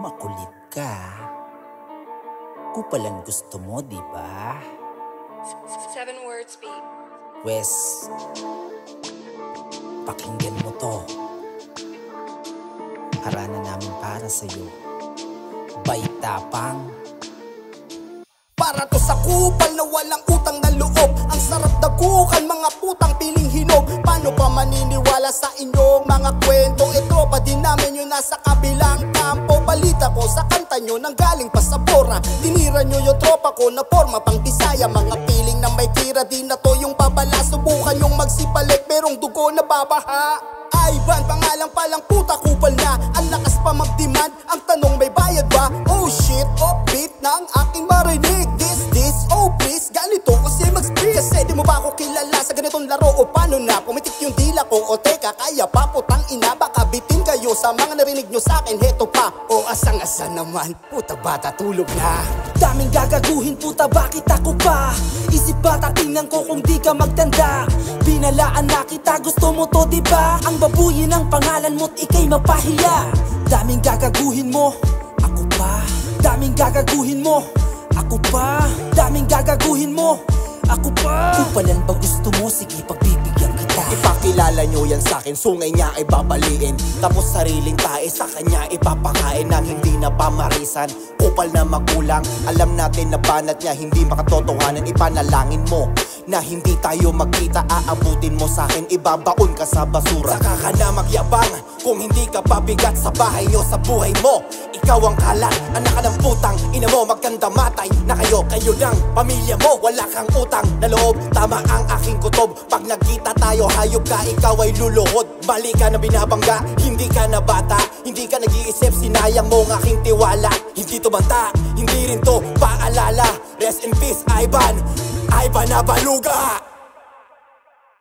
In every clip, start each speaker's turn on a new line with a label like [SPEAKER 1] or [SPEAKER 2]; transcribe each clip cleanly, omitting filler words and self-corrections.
[SPEAKER 1] Makulit ka. Kupalan gusto mo, di ba?
[SPEAKER 2] 7 words beat.
[SPEAKER 1] Wes, pakinggan mo to. Harana namin para sa'yo. Baitapang.
[SPEAKER 3] Para to sa kupal na walang utang na loob. Ang sarap dagukan, mga putang piling hinog. Paano pa maniniwala sa inyong mga kwento? Tropa din namin yung nasa kabilang kampo. Balita ko sa kanta nyo nang galing pa sa Bora. Tinira nyo yung tropa ko na forma pang Bisaya. Mga piling na may tira, di na to yung babala. Subukan yung magsipalik, merong dugo na babaha. Ivan, pangalan palang puta, kupal na. Ang lakas pa mag-demand, ang tanong may bayad ba? Oh shit, offbeat na ang aking marinig. This, oh please, ganito kasi mag-split. Kasi di mo ba ako kilala sa ganitong laro? O paano na, pumitik yung dila ko? O teka, kaya pa putang ina, baka bitin kayo sa mga narinig nyo sa'kin. Heto pa, o asang-asa naman, puta bata tulog na.
[SPEAKER 4] Daming gagaguhin puta, bakit ako pa? Isip bata, tingnan ko kung di ka magtanda. Binalaan na kita, gusto mo to diba? Ang babuyin ang pangalan mo't ikay mapahiya. Daming gagaguhin mo, ako pa. Daming gagaguhin mo, ako pa. Daming gagaguhin mo, ako pa. Kupalan ba gusto mo? Sige, pagbibigyan kita.
[SPEAKER 3] Ipakilala nyo yan sa'kin, sungay niya ay babaliin. Tapos sariling tae sa kanya ipapakain ng hindi na pamarisan. Kupal na magulang, alam natin na banat niya hindi makatotohanan. Ipanalangin mo na hindi tayo magkita, aabutin mo sa'kin, ibabaon ka sa basura. Saka ka na magyabang kung hindi ka pabigat sa bahay nyo, sa buhay mo. Ikaw ang kalat, anak ka ng putang ina mo, magkanda matay na kayo ng pamilya mo. Wala kang utang na loob, tama ang aking kutob. Pag nagkita tayo, hayop ka, ikaw ay luluhod. Mali ka na binabangga, hindi ka na bata, hindi ka nag-iisip, sinayang mo ang aking tiwala. Hindi to banta, hindi rin to paalala. Rest in peace, Ivan na baluga.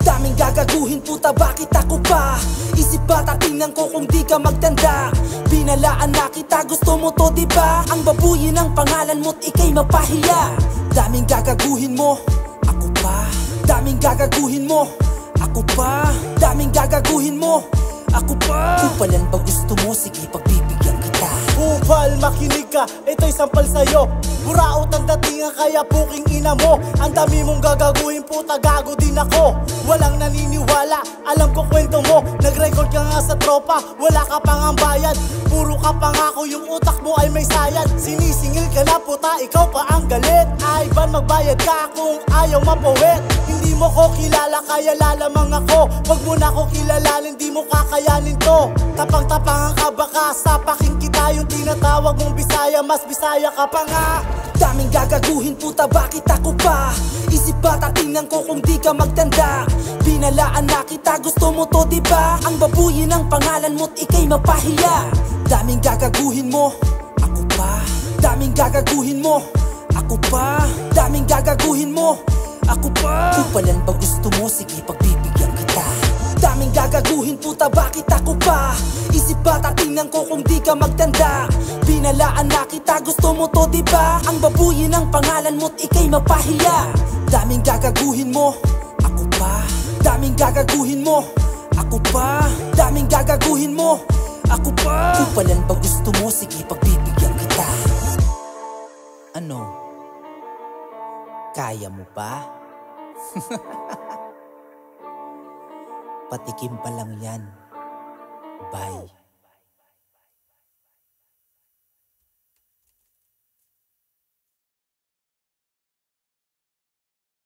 [SPEAKER 4] Daming gagaguhin puta, bakit ako pa? Isip bata, tingnan ko kung di ka magtanda. Binalaan na kita, gusto mo to diba? Ang babuyin ang pangalan mo't ikay mapahiya. Daming gagaguhin mo, ako pa. Daming gagaguhin mo, ako pa. Daming gagaguhin mo, ako pa. Kupalan ba gusto mo? Sige, pagbibigyan kita.
[SPEAKER 3] Kupal, makinig ka, ito'y sampal sa'yo. Buraot ang datingan, kaya puking ina mo. Ang dami mong gagaguhin, puta gago din ako. Walang naniniwala, alam ko kwento mo. Nag-record ka nga sa tropa, wala ka pang ang bayad. Puro ka pangako, yung utak mo ay may sayad. Sinisingil ka na puta, ikaw pa ang galit. Ivan, magbayad ka kung ayaw mapawit. Hindi mo ko kilala, kaya lalamang ako. Wag mo na ko kilalanin, di mo kakayanin to. Tapang-tapangan ka baka sapakin kita. Yung tinatawag mong Bisaya, mas Bisaya ka pa nga.
[SPEAKER 4] Daming gagaguhin puta, bakit ako pa? Isip bata, tingnan ko kung di ka magtanda. Binalaan na kita, gusto mo to diba? Ang babuyin ang pangalan mo't ikay mapahiya. Daming gagaguhin mo, ako pa. Daming gagaguhin mo, ako pa. Daming gagaguhin mo, ako pa. Kupalan ba gusto mo? Sige, pagbibigyan kita. Daming gagaguhin puta, bakit ako pa? Isip bata, tingnan ko kung di ka magtanda. Binalaan na kita, gusto mo to diba? Ang babuyin ang pangalan mo't ikay mapahiya. Daming gagaguhin mo, ako pa. Daming gagaguhin mo, ako pa. Daming gagaguhin mo, ako pa. Kupalan ba gusto mo? Sige, pagbibigyan kita.
[SPEAKER 1] Ano? Kaya mo pa? Patikim pa lang yan. Bye.